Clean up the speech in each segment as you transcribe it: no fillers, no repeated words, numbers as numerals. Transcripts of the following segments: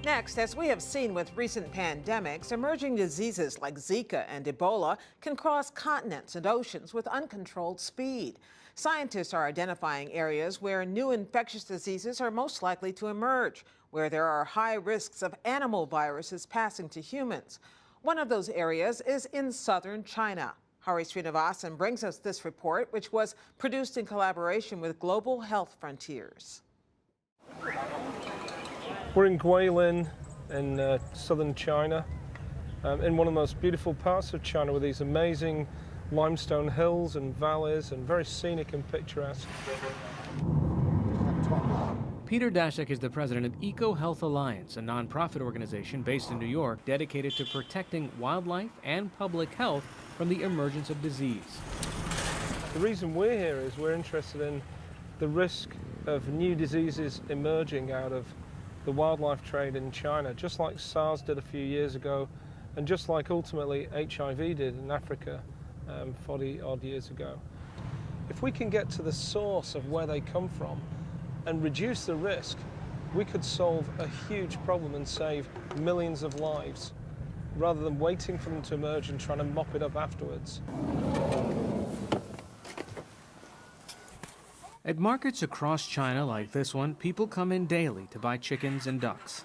Next, as we have seen with recent pandemics, emerging diseases like Zika and Ebola can cross continents and oceans with uncontrolled speed. Scientists are identifying areas where new infectious diseases are most likely to emerge, where there are high risks of animal viruses passing to humans. One of those areas is in southern China. Hari Srinivasan brings us this report, which was produced in collaboration with Global Health Frontiers. We're in Guilin in southern China, in one of the most beautiful parts of China with these amazing limestone hills and valleys and very scenic and picturesque. Peter Daszak is the president of EcoHealth Alliance, a nonprofit organization based in New York dedicated to protecting wildlife and public health from the emergence of disease. The reason we're here is we're interested in the risk of new diseases emerging out of the wildlife trade in China, just like SARS did a few years ago, and just like ultimately HIV did in Africa 40 odd years ago. If we can get to the source of where they come from and reduce the risk, we could solve a huge problem and save millions of lives, rather than waiting for them to emerge and trying to mop it up afterwards. At markets across China like this one, people come in daily to buy chickens and ducks.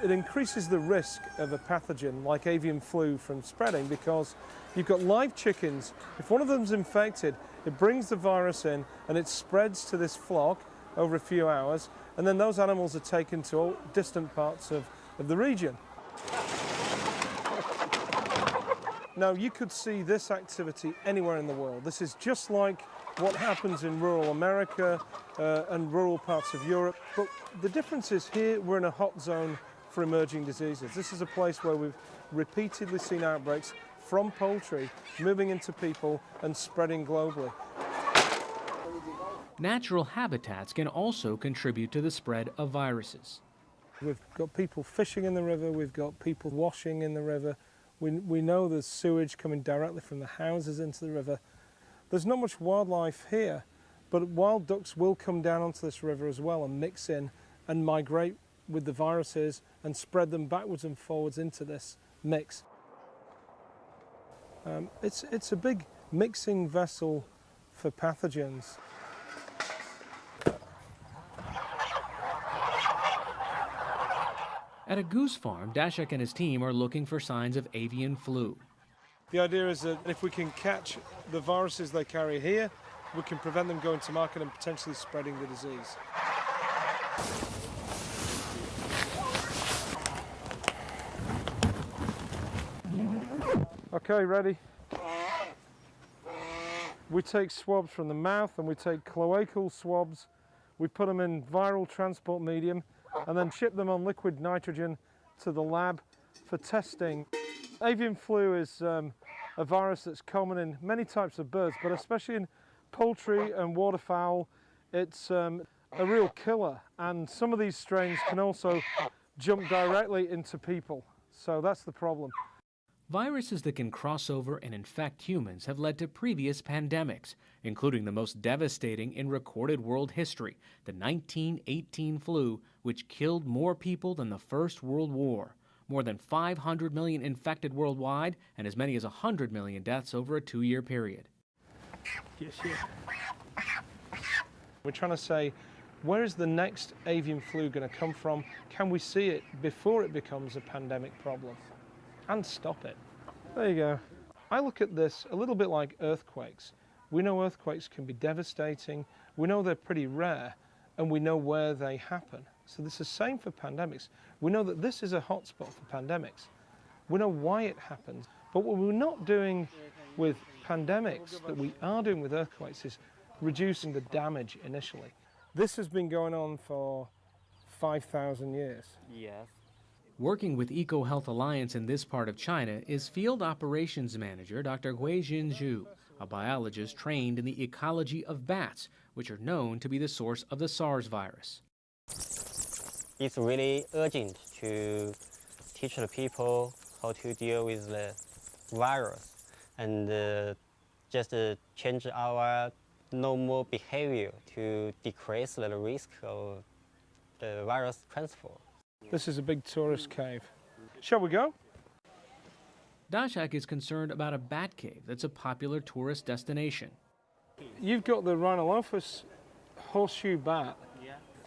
It increases the risk of a pathogen like avian flu from spreading because you've got live chickens. If one of them's infected, it brings the virus in and it spreads to this flock over a few hours, and then those animals are taken to all distant parts of the region. Now, you could see this activity anywhere in the world. This is just like what happens in rural America and rural parts of Europe. But the difference is here we're in a hot zone for emerging diseases. This is a place where we've repeatedly seen outbreaks from poultry moving into people and spreading globally. Natural habitats can also contribute to the spread of viruses. We've got people fishing in the river, we've got people washing in the river. We know there's sewage coming directly from the houses into the river. There's not much wildlife here, but wild ducks will come down onto this river as well and mix in and migrate with the viruses and spread them backwards and forwards into this mix. It's a big mixing vessel for pathogens. At a goose farm, Daszak and his team are looking for signs of avian flu. The idea is that if we can catch the viruses they carry here, we can prevent them going to market and potentially spreading the disease. Okay, ready? We take swabs from the mouth and we take cloacal swabs. We put them in viral transport medium and then ship them on liquid nitrogen to the lab for testing. Avian flu is a virus that's common in many types of birds, but especially in poultry and waterfowl. It's a real killer, and some of these strains can also jump directly into people, so that's the problem. Viruses that can cross over and infect humans have led to previous pandemics, including the most devastating in recorded world history, the 1918 flu, which killed more people than the First World War. More than 500 million infected worldwide, and as many as 100 million deaths over a 2-year period. Yes, yes. We're trying to say, where is the next avian flu going to come from? Can we see it before it becomes a pandemic problem? And stop it. There you go. I look at this a little bit like earthquakes. We know earthquakes can be devastating, we know they're pretty rare, and we know where they happen. So this is the same for pandemics. We know that this is a hotspot for pandemics. We know why it happens. But what we're not doing with pandemics that we are doing with earthquakes is reducing the damage initially. This has been going on for 5,000 years. Yes. Working with EcoHealth Alliance in this part of China is Field Operations Manager Dr. Huijin Zhu, a biologist trained in the ecology of bats, which are known to be the source of the SARS virus. It's really urgent to teach the people how to deal with the virus and just change our normal behavior to decrease the risk of the virus transfer. This is a big tourist cave. Shall we go? Dashak is concerned about a bat cave that's a popular tourist destination. You've got the Rhinolophus horseshoe bat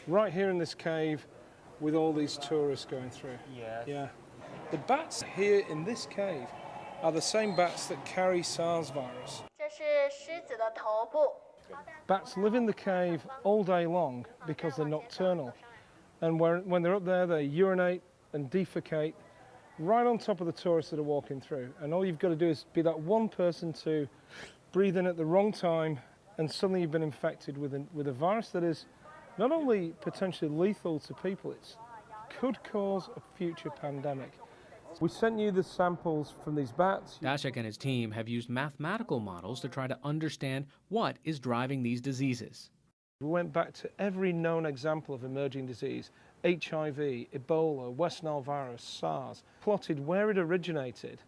right here in this cave with all these tourists going through. Yes. Yeah. The bats here in this cave are the same bats that carry SARS virus. 这是狮子的头部。 Bats live in the cave all day long because they're nocturnal. And when they're up there, they urinate and defecate right on top of the tourists that are walking through. And all you've got to do is be that one person to breathe in at the wrong time, and suddenly you've been infected with a virus that is not only potentially lethal to people, it could cause a future pandemic. We sent you the samples from these bats. Dashak and his team have used mathematical models to try to understand what is driving these diseases. We went back to every known example of emerging disease, HIV, Ebola, West Nile virus, SARS, plotted where it originated,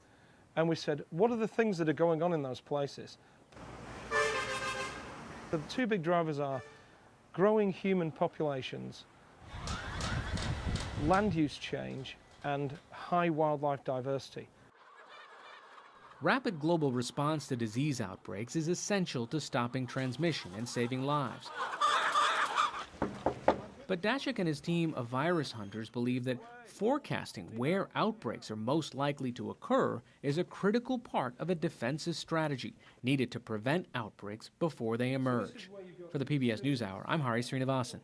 and we said, what are the things that are going on in those places? The two big drivers are growing human populations, land use change, and high wildlife diversity. Rapid global response to disease outbreaks is essential to stopping transmission and saving lives. But Dashak and his team of virus hunters believe that forecasting where outbreaks are most likely to occur is a critical part of a defensive strategy needed to prevent outbreaks before they emerge. For the PBS NewsHour, I'm Hari Srinivasan.